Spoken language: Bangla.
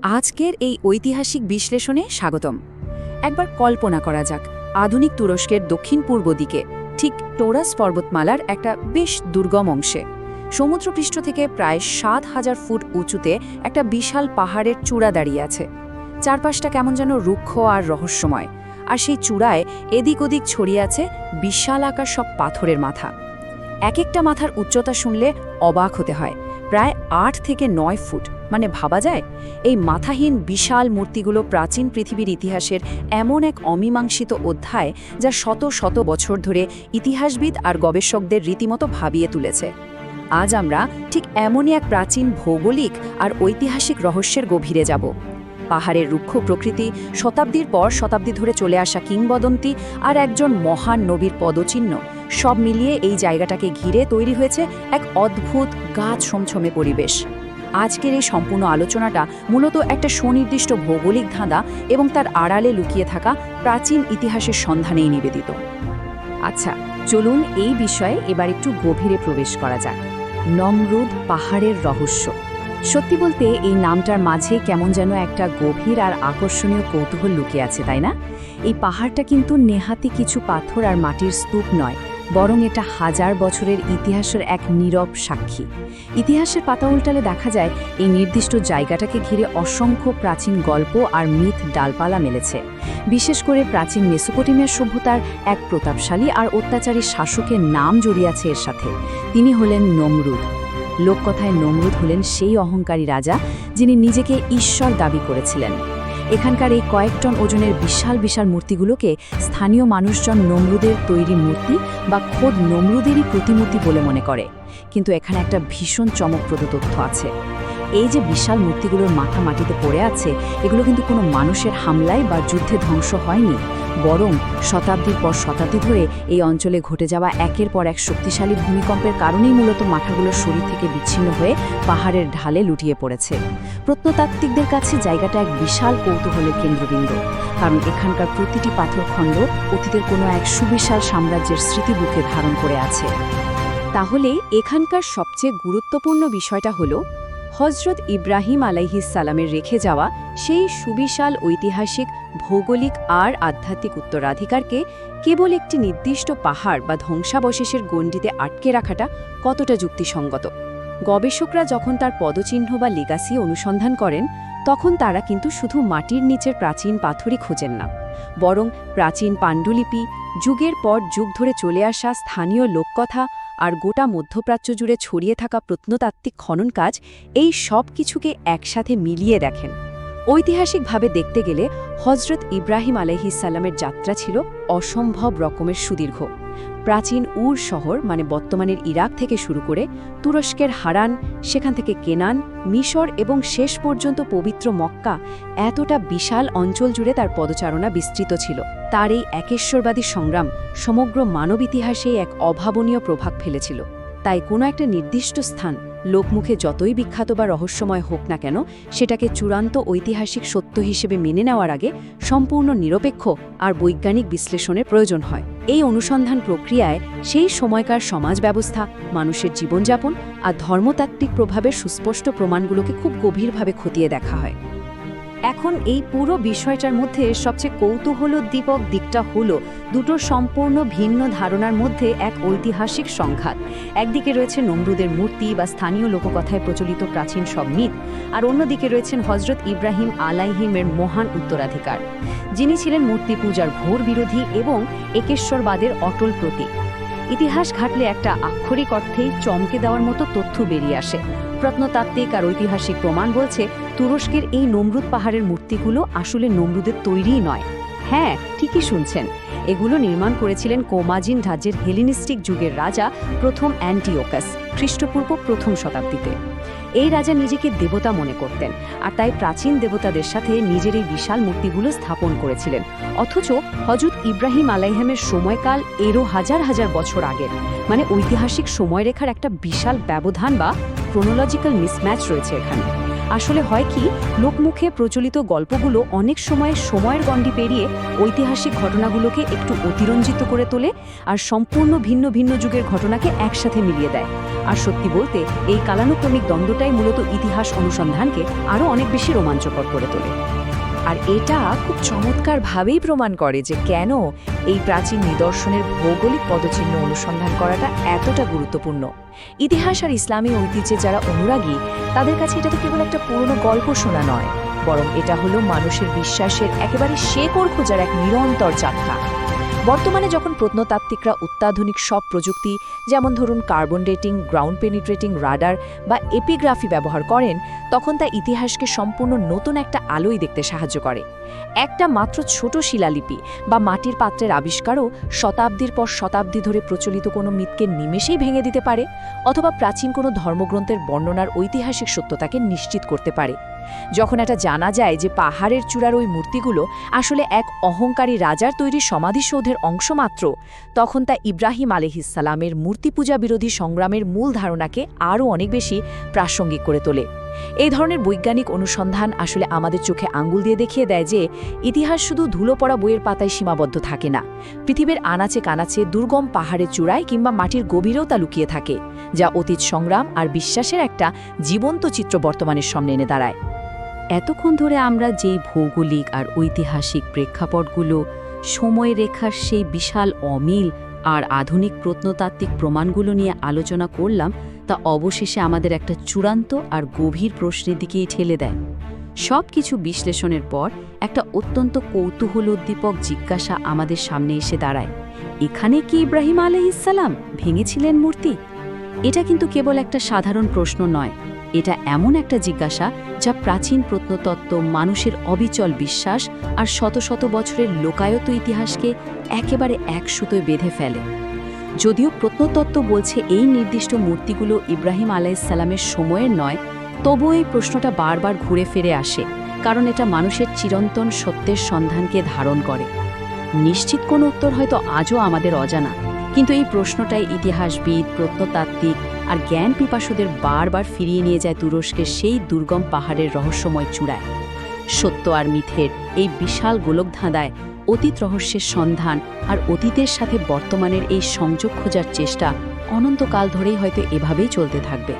আজকের এই ঐতিহাসিক বিশ্লেষণে স্বাগতম। একবার কল্পনা করা যাক, আধুনিক তুরস্কের দক্ষিণ পূর্ব দিকে, ঠিক টোরাস পর্বতমালার একটা বেশ দুর্গম অংশে, সমুদ্রপৃষ্ঠ থেকে প্রায় ৭,০০০ ফুট উঁচুতে একটা বিশাল পাহাড়ের চূড়া দাঁড়িয়ে আছে। চারপাশটা কেমন যেন রুক্ষ আর রহস্যময়, আর সেই চূড়ায় এদিক ওদিক ছড়িয়ে আছে বিশাল আকার সব পাথরের মাথা। এক একটা মাথার উচ্চতা শুনলে অবাক হতে হয়, প্রায় ৮ থেকে ৯ ফুট। মানে ভাবা যায়, এই মাথাহীন বিশাল মূর্তিগুলো প্রাচীন পৃথিবীর ইতিহাসের এমন এক অমীমাংসিত অধ্যায়, যা শত শত বছর ধরে ইতিহাসবিদ আর গবেষকদের রীতিমতো ভাবিয়ে তুলেছে। আজ আমরা ঠিক এমনই এক প্রাচীন ভৌগোলিক আর ঐতিহাসিক রহস্যের গভীরে যাব। পাহাড়ের রুক্ষ প্রকৃতি, শতাব্দীর পর শতাব্দী ধরে চলে আসা কিংবদন্তি আর একজন মহান নবীর পদচিহ্ন, সব মিলিয়ে এই জায়গাটাকে ঘিরে তৈরি হয়েছে এক অদ্ভুত গা ছমছমে পরিবেশ। আজকের এই সম্পূর্ণ আলোচনাটা মূলত একটা সুনির্দিষ্ট ভৌগোলিক ধাঁধা এবং তার আড়ালে লুকিয়ে থাকা প্রাচীন ইতিহাসের সন্ধানেই নিবেদিত। আচ্ছা, চলুন এই বিষয়ে এবার একটু গভীরে প্রবেশ করা যাক। নমরুদ পাহাড়ের রহস্য। সত্যি বলতে এই নামটার মাঝে কেমন যেন একটা গভীর আর আকর্ষণীয় কৌতূহল লুকিয়ে আছে, তাই না? এই পাহাড়টা কিন্তু নেহাতি কিছু পাথর আর মাটির স্তূপ নয়, বরং এটা হাজার বছরের ইতিহাসের এক নীরব সাক্ষী। ইতিহাসের পাতা উল্টালে দেখা যায় এই নির্দিষ্ট জায়গাটাকে ঘিরে অসংখ্য প্রাচীন গল্প আর মিথ ডালপালা মেলেছে। বিশেষ করে প্রাচীন মেসোপটেমিয়ার সভ্যতার এক প্রতাপশালী আর অত্যাচারী শাসকের নাম জড়িয়ে আছে এর সাথে। তিনি হলেন নমরুদ। লোককথায় নমরুদ হলেন সেই অহংকারী রাজা যিনি নিজেকে ঈশ্বর দাবি করেছিলেন। এখানকার এই কয়েক টন ওজনের বিশাল বিশাল মূর্তিগুলোকে স্থানীয় মানুষজন নমরুদের তৈরি মূর্তি বা খোদ নমরুদেরই প্রতিমূর্তি বলে মনে করে। কিন্তু এখানে একটা ভীষণ চমকপ্রদ তথ্য আছে। এই যে বিশাল মূর্তিগুলোর মাথা মাটিতে পড়ে আছে, এগুলো কিন্তু কোনো মানুষের হামলায় বা যুদ্ধে ধ্বংস হয়নি, বরং শতাব্দীর পর শতাব্দী ধরে এই অঞ্চলে ঘটে যাওয়া একের পর এক শক্তিশালী ভূমিকম্পের কারণেই মূলত মাথাগুলোর শরীর থেকে বিচ্ছিন্ন হয়ে পাহাড়ের ঢালে লুটিয়ে পড়েছে। প্রত্নতাত্ত্বিকদের কাছে জায়গাটা এক বিশাল কৌতূহলের কেন্দ্রবিন্দু, কারণ এখানকার প্রতিটি পাথরখণ্ড অতীতের কোনো এক সুবিশাল সাম্রাজ্যের স্মৃতি বুকে ধারণ করে আছে। তাহলে এখানকার সবচেয়ে গুরুত্বপূর্ণ বিষয়টা হলো হজরত ইব্রাহিম আলাইহিস সালামের রেখে যাওয়া সেই সুবিশাল ঐতিহাসিক, ভৌগোলিক আর আধ্যাত্মিক উত্তরাধিকারকে কেবল একটি নির্দিষ্ট পাহাড় বা ধ্বংসাবশেষের গণ্ডিতে আটকে রাখাটা কতটা যুক্তিসঙ্গত। গবেষকরা যখন তার পদচিহ্ন বা লেগাসি অনুসন্ধান করেন, তখন তারা কিন্তু শুধু মাটির নিচের প্রাচীন পাথরই খোঁজেন না, বরং প্রাচীন পাণ্ডুলিপি, যুগের পর যুগ ধরে চলে আসা স্থানীয় লোককথা আর গোটা মধ্যপ্রাচ্য জুড়ে ছড়িয়ে থাকা প্রত্নতাত্ত্বিক খনন কাজ, এই সব কিছুকে একসাথে মিলিয়ে দেখেন। ঐতিহাসিকভাবে দেখতে গেলে হজরত ইব্রাহিম আলাইহিস সালামের যাত্রা ছিল অসম্ভব রকমের সুদীর্ঘ। প্রাচীন উর শহর, মানে বর্তমানের ইরাক থেকে শুরু করে তুরস্কের হারান, সেখান থেকে কেনান, মিশর এবং শেষ পর্যন্ত পবিত্র মক্কা, এতটা বিশাল অঞ্চল জুড়ে তার পদচারণা বিস্তৃত ছিল। তার এই একেশ্বরবাদী সংগ্রাম সমগ্র মানব ইতিহাসে এক অভাবনীয় প্রভাব ফেলেছিল। তাই কোনো একটা নির্দিষ্ট স্থান লোকমুখে যতই বিখ্যাত বা রহস্যময় হোক না কেন, সেটাকে চূড়ান্ত ঐতিহাসিক সত্য হিসেবে মেনে নেওয়ার আগে সম্পূর্ণ নিরপেক্ষ আর বৈজ্ঞানিক বিশ্লেষণের প্রয়োজন হয়। এই অনুসন্ধান প্রক্রিয়ায় সেই সময়কার সমাজ ব্যবস্থা, মানুষের জীবনযাপন আর ধর্মতাত্ত্বিক প্রভাবের সুস্পষ্ট প্রমাণগুলোকে খুব গভীরভাবে খতিয়ে দেখা হয়। এখন এই পুরো বিষয়টার মধ্যে সবচেয়ে কৌতূহলোদ্দীপক দিকটা হলো দুটো সম্পূর্ণ ভিন্ন ধারণার মধ্যে এক ঐতিহাসিক সংঘাত। একদিকে রয়েছে নমরুদের মূর্তি বা স্থানীয় লোককথায় প্রচলিত প্রাচীন সব মিথ, আর অন্যদিকে রয়েছেন হজরত ইব্রাহিম আলাইহিমের মহান উত্তরাধিকার, যিনি ছিলেন মূর্তি পূজার ঘোর বিরোধী এবং একেশ্বরবাদের অটল প্রতীক। ইতিহাস ঘাটলে একটা আক্ষরিক অর্থেই চমকে দেওয়ার মতো তথ্য বেরিয়ে আসে। প্রত্নতাত্ত্বিক আর ঐতিহাসিক প্রমাণ বলছে তুরস্কের এই নমরুদ পাহাড়ের মূর্তিগুলো আসলে নমরুদের তৈরিই নয়। হ্যাঁ, ঠিকই শুনছেন, এগুলো নির্মাণ করেছিলেন কোমাজিন রাজ্যের হেলেনিস্টিক যুগের রাজা প্রথম অ্যান্টিওকাস, খ্রিস্টপূর্ব প্রথম শতাব্দীতে। এই রাজা নিজেকে দেবতা মনে করতেন, আর তাই প্রাচীন দেবতাদের সাথে নিজের এই বিশাল মূর্তিগুলো স্থাপন করেছিলেন। অথচ হজরত ইব্রাহিম আলাইহিমের সময়কাল এরও হাজার হাজার বছর আগের, মানে ঐতিহাসিক সময়রেখার একটা বিশাল ব্যবধান বা ক্রোনোলজিক্যাল মিসম্যাচ রয়েছে এখানে। আসলে হয় কি, লোকমুখে প্রচলিত গল্পগুলো অনেক সময় সময়ের গণ্ডি পেরিয়ে ঐতিহাসিক ঘটনাগুলোকে একটু অতিরঞ্জিত করে তোলে আর সম্পূর্ণ ভিন্ন ভিন্ন যুগের ঘটনাকে একসাথে মিলিয়ে দেয়। আর সত্যি বলতে এই কালানুক্রমিক দ্বন্দ্বটাই মূলত ইতিহাস অনুসন্ধানকে আরও অনেক বেশি রোমাঞ্চকর করে তোলে। আর এটা খুব চমৎকারভাবেই প্রমাণ করে যে কেন এই প্রাচীন নিদর্শনের ভৌগোলিক পদচিহ্ন অনুসন্ধান করাটা এতটা গুরুত্বপূর্ণ। ইতিহাস আর ইসলামী ঐতিহ্যে যারা অনুরাগী, তাদের কাছে এটা তো কেবল একটা পুরনো গল্প শোনা নয়, বরং এটা হলো মানুষের বিশ্বাসের একেবারে শেকড় খোঁজার এক নিরন্তর যাত্রা। বর্তমানে যখন প্রত্নতাত্ত্বিকরা অত্যাধুনিক সব প্রযুক্তি, যেমন ধরুন carbon dating, ground penetrating radar বা এপিগ্রাফি ব্যবহার করেন, তখন তা ইতিহাসকে সম্পূর্ণ নতুন একটা আলোয় দেখতে সাহায্য করে। একটা মাত্র ছোট শিলালিপি বা মাটির পাত্রের আবিষ্কারও শতাব্দীর পর শতাব্দী ধরে প্রচলিত কোনো মিথকে নিমেষেই ভেঙে দিতে পারে, অথবা প্রাচীন কোনো ধর্মগ্রন্থের বর্ণনার ঐতিহাসিক সত্যতাকে নিশ্চিত করতে পারে। যখন এটা জানা যায় যে পাহাড়ের চূড়ার ওই মূর্তিগুলো আসলে এক অহংকারী রাজার তৈরি সমাধিসৌধের অংশ মাত্র, তখন তা ইব্রাহিম আলাইহিসসালামের মূর্তিপূজা বিরোধী সংগ্রামের মূল ধারণাকে আরও অনেক বেশি প্রাসঙ্গিক করে তোলে। এই ধরনের বৈজ্ঞানিক অনুসন্ধান আসলে আমাদের চোখে আঙ্গুল দিয়ে দেখিয়ে দেয় যে ইতিহাস শুধু ধুলো পড়া বইয়ের পাতায় সীমাবদ্ধ থাকে না। পৃথিবীর আনাচে কানাচে, দুর্গম পাহাড়ের চূড়ায় কিংবা মাটির গভীরেও তা লুকিয়ে থাকে, যা অতীত সংগ্রাম আর বিশ্বাসের একটা জীবন্ত চিত্র বর্তমানের সামনে এনে দাঁড়ায়। এতক্ষণ ধরে আমরা যেই ভৌগোলিক আর ঐতিহাসিক প্রেক্ষাপটগুলো, সময়রেখার সেই বিশাল অমিল আর আধুনিক প্রত্নতাত্ত্বিক প্রমাণগুলো নিয়ে আলোচনা করলাম, তা অবশেষে আমাদের একটা চূড়ান্ত আর গভীর প্রশ্নের দিকেই ঠেলে দেয়। সব কিছু বিশ্লেষণের পর একটা অত্যন্ত কৌতূহলোদ্দীপক জিজ্ঞাসা আমাদের সামনে এসে দাঁড়ায়, এখানে কি ইব্রাহিম আলাইহিসসালাম ভেঙেছিলেন মূর্তি? এটা কিন্তু কেবল একটা সাধারণ প্রশ্ন নয়, এটা এমন একটা জিজ্ঞাসা যা প্রাচীন প্রত্নতত্ত্ব, মানুষের অবিচল বিশ্বাস আর শত শত বছরের লোকায়ত ইতিহাসকে একেবারে এক সুতোয় বেঁধে ফেলে। যদিও প্রত্নতত্ত্ব বলছে এই নির্দিষ্ট মূর্তিগুলো ইব্রাহিম আলাইহিসসালামের সময়ের নয়, তবুও এই প্রশ্নটা বারবার ঘুরে ফিরে আসে, কারণ এটা মানুষের চিরন্তন সত্যের সন্ধানকে ধারণ করে। নিশ্চিত কোনো উত্তর হয়তো আজও আমাদের অজানা, কিন্তু এই প্রশ্নটাই ইতিহাসবিদ, প্রত্নতাত্ত্বিক আর জ্ঞান পিপাসুদের বারবার ফিরিয়ে নিয়ে যায় তুরস্কের সেই দুর্গম পাহাড়ের রহস্যময় চূড়ায়। সত্য আর মিথের এই বিশাল গোলকধাঁধায় অতীত রহস্যের সন্ধান আর অতীতের সাথে বর্তমানের এই সংযোগ খোঁজার চেষ্টা অনন্তকাল ধরেই হয়তো এভাবেই চলতে থাকবে।